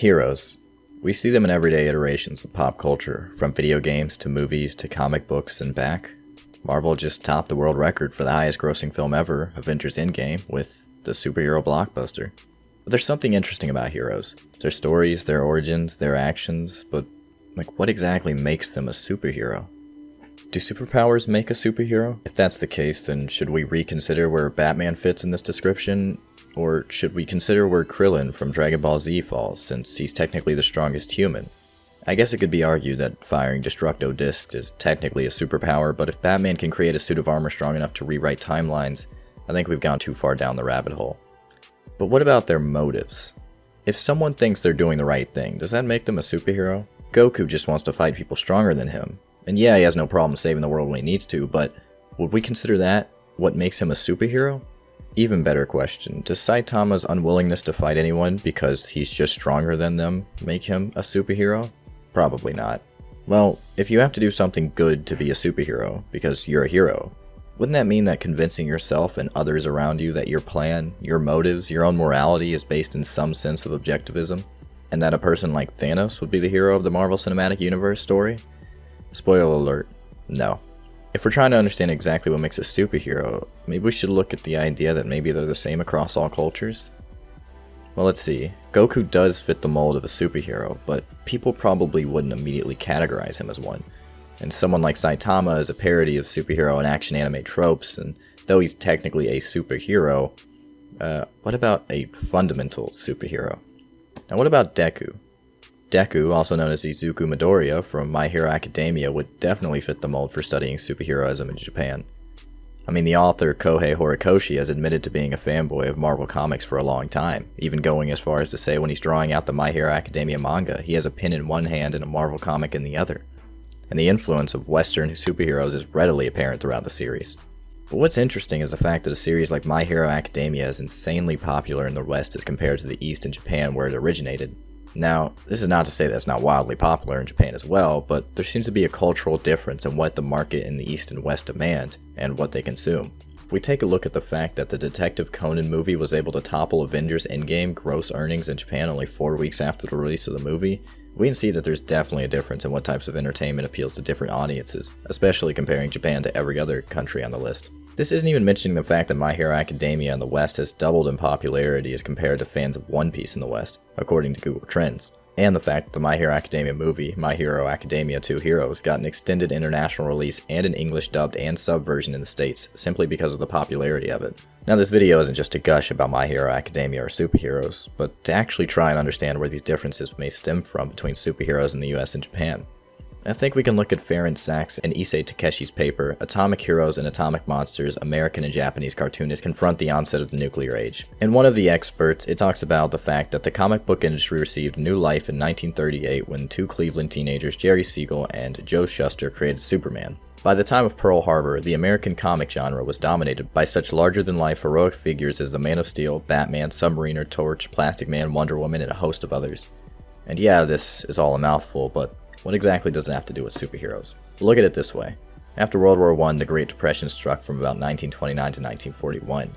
Heroes. We see them in everyday iterations of pop culture, from video games to movies to comic books and back. Marvel just topped the world record for the highest grossing film ever, Avengers Endgame, with the superhero blockbuster. But there's something interesting about heroes. Their stories, their origins, their actions, but what exactly makes them a superhero? Do superpowers make a superhero? If that's the case, then should we reconsider where Batman fits in this description? Or should we consider where Krillin from Dragon Ball Z falls, since he's technically the strongest human? I guess it could be argued that firing Destructo Discs is technically a superpower, but if Batman can create a suit of armor strong enough to rewrite timelines, I think we've gone too far down the rabbit hole. But what about their motives? If someone thinks they're doing the right thing, does that make them a superhero? Goku just wants to fight people stronger than him. And yeah, he has no problem saving the world when he needs to, but would we consider that what makes him a superhero? Even better question, does Saitama's unwillingness to fight anyone because he's just stronger than them make him a superhero? Probably not. Well, if you have to do something good to be a superhero, because you're a hero, wouldn't that mean that convincing yourself and others around you that your plan, your motives, your own morality is based in some sense of objectivism? And that a person like Thanos would be the hero of the Marvel Cinematic Universe story? Spoiler alert, no. If we're trying to understand exactly what makes a superhero, maybe we should look at the idea that maybe they're the same across all cultures? Well, let's see. Goku does fit the mold of a superhero, but people probably wouldn't immediately categorize him as one. And someone like Saitama is a parody of superhero and action anime tropes, and though he's technically a superhero, what about a fundamental superhero? Now what about Deku? Deku, also known as Izuku Midoriya from My Hero Academia, would definitely fit the mold for studying superheroism in Japan. I mean, the author Kohei Horikoshi has admitted to being a fanboy of Marvel Comics for a long time, even going as far as to say when he's drawing out the My Hero Academia manga, he has a pen in one hand and a Marvel comic in the other. And the influence of Western superheroes is readily apparent throughout the series. But what's interesting is the fact that a series like My Hero Academia is insanely popular in the West as compared to the East and Japan where it originated. Now, this is not to say that it's not wildly popular in Japan as well, but there seems to be a cultural difference in what the market in the East and West demand, and what they consume. If we take a look at the fact that the Detective Conan movie was able to topple Avengers Endgame gross earnings in Japan only 4 weeks after the release of the movie, we can see that there's definitely a difference in what types of entertainment appeals to different audiences, especially comparing Japan to every other country on the list. This isn't even mentioning the fact that My Hero Academia in the West has doubled in popularity as compared to fans of One Piece in the West, according to Google Trends. And the fact that the My Hero Academia movie, My Hero Academia 2 Heroes, got an extended international release and an English dubbed and sub version in the States, simply because of the popularity of it. Now this video isn't just to gush about My Hero Academia or superheroes, but to actually try and understand where these differences may stem from between superheroes in the US and Japan. I think we can look at Farron Sachs and Issei Takeshi's paper, Atomic Heroes and Atomic Monsters, American and Japanese Cartoonists Confront the Onset of the Nuclear Age. In one of the experts, it talks about the fact that the comic book industry received new life in 1938 when two Cleveland teenagers, Jerry Siegel and Joe Shuster, created Superman. By the time of Pearl Harbor, the American comic genre was dominated by such larger-than-life heroic figures as the Man of Steel, Batman, Submariner, Torch, Plastic Man, Wonder Woman, and a host of others. And yeah, this is all a mouthful, but what exactly does it have to do with superheroes? Look at it this way. After World War I, the Great Depression struck from about 1929 to 1941.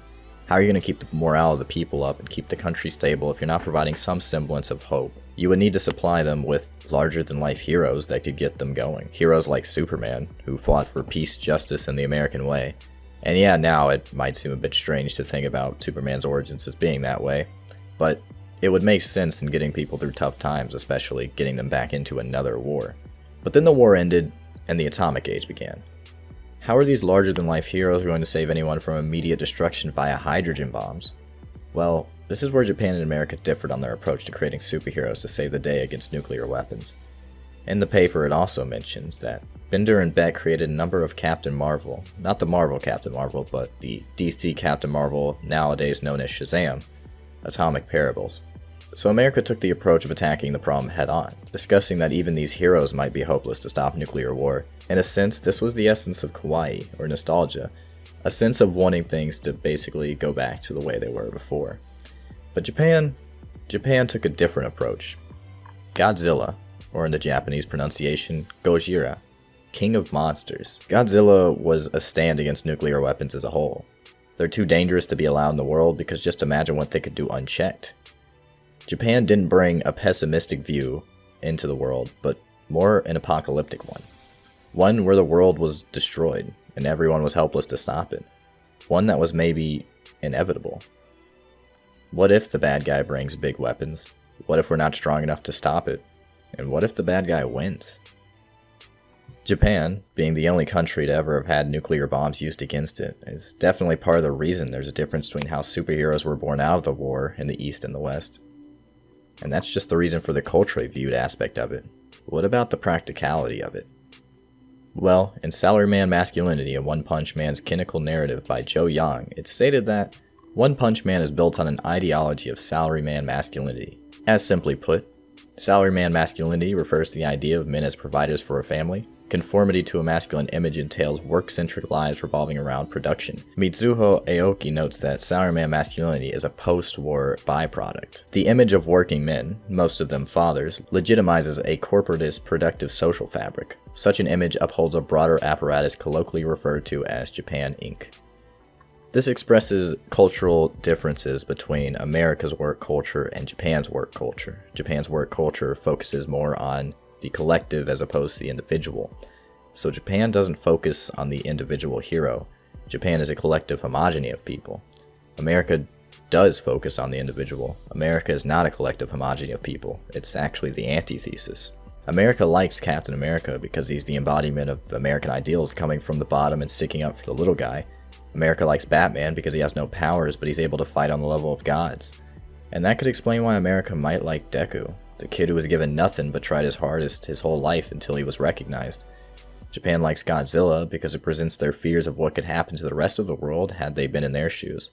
How are you going to keep the morale of the people up and keep the country stable if you're not providing some semblance of hope? You would need to supply them with larger-than-life heroes that could get them going. Heroes like Superman, who fought for peace, justice, and the American way. And yeah, now it might seem a bit strange to think about Superman's origins as being that way, but it would make sense in getting people through tough times, especially getting them back into another war. But then the war ended, and the Atomic Age began. How are these larger-than-life heroes going to save anyone from immediate destruction via hydrogen bombs? Well, this is where Japan and America differed on their approach to creating superheroes to save the day against nuclear weapons. In the paper, it also mentions that Bender and Beck created a number of Captain Marvel, not the Marvel Captain Marvel, but the DC Captain Marvel, nowadays known as Shazam, atomic parables. So America took the approach of attacking the problem head-on, discussing that even these heroes might be hopeless to stop nuclear war. In a sense, this was the essence of kawaii, or nostalgia, a sense of wanting things to basically go back to the way they were before. But Japan took a different approach. Godzilla, or in the Japanese pronunciation, Gojira, King of Monsters. Godzilla was a stand against nuclear weapons as a whole. They're too dangerous to be allowed in the world because just imagine what they could do unchecked. Japan didn't bring a pessimistic view into the world, but more an apocalyptic one. One where the world was destroyed and everyone was helpless to stop it. One that was maybe inevitable. What if the bad guy brings big weapons? What if we're not strong enough to stop it? And what if the bad guy wins? Japan, being the only country to ever have had nuclear bombs used against it, is definitely part of the reason there's a difference between how superheroes were born out of the war in the East and the West. And that's just the reason for the culturally viewed aspect of it. What about the practicality of it? Well, in Salaryman Masculinity, a One Punch Man's Kinnical Narrative by Joe Young, it's stated that One Punch Man is built on an ideology of salaryman masculinity. As simply put, salaryman masculinity refers to the idea of men as providers for a family. Conformity to a masculine image entails work-centric lives revolving around production. Mitsuho Aoki notes that salaryman masculinity is a post-war byproduct. The image of working men, most of them fathers, legitimizes a corporatist productive social fabric. Such an image upholds a broader apparatus colloquially referred to as Japan Inc. This expresses cultural differences between America's work culture and Japan's work culture. Japan's work culture focuses more on the collective as opposed to the individual. So Japan doesn't focus on the individual hero. Japan is a collective homogeny of people. America does focus on the individual. America is not a collective homogeny of people. It's actually the antithesis. America likes Captain America because he's the embodiment of American ideals coming from the bottom and sticking up for the little guy. America likes Batman because he has no powers, but he's able to fight on the level of gods. And that could explain why America might like Deku, the kid who was given nothing but tried his hardest his whole life until he was recognized. Japan likes Godzilla because it presents their fears of what could happen to the rest of the world had they been in their shoes.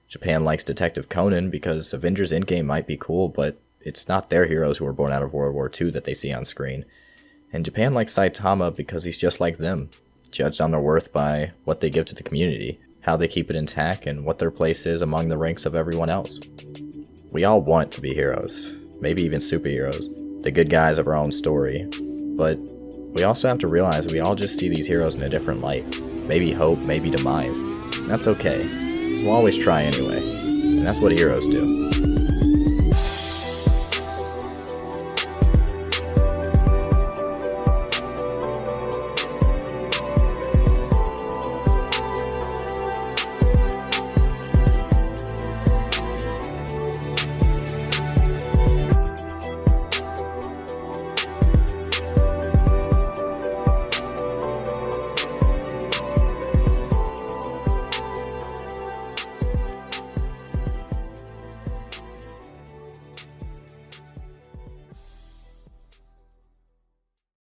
Japan likes Detective Conan because Avengers Endgame might be cool, but it's not their heroes who were born out of World War II that they see on screen. And Japan likes Saitama because he's just like them, judged on their worth by what they give to the community, how they keep it intact, and what their place is among the ranks of everyone else. We all want to be heroes, maybe even superheroes, the good guys of our own story, but we also have to realize we all just see these heroes in a different light. Maybe hope, maybe demise. That's okay, 'cause we'll always try anyway, and that's what heroes do.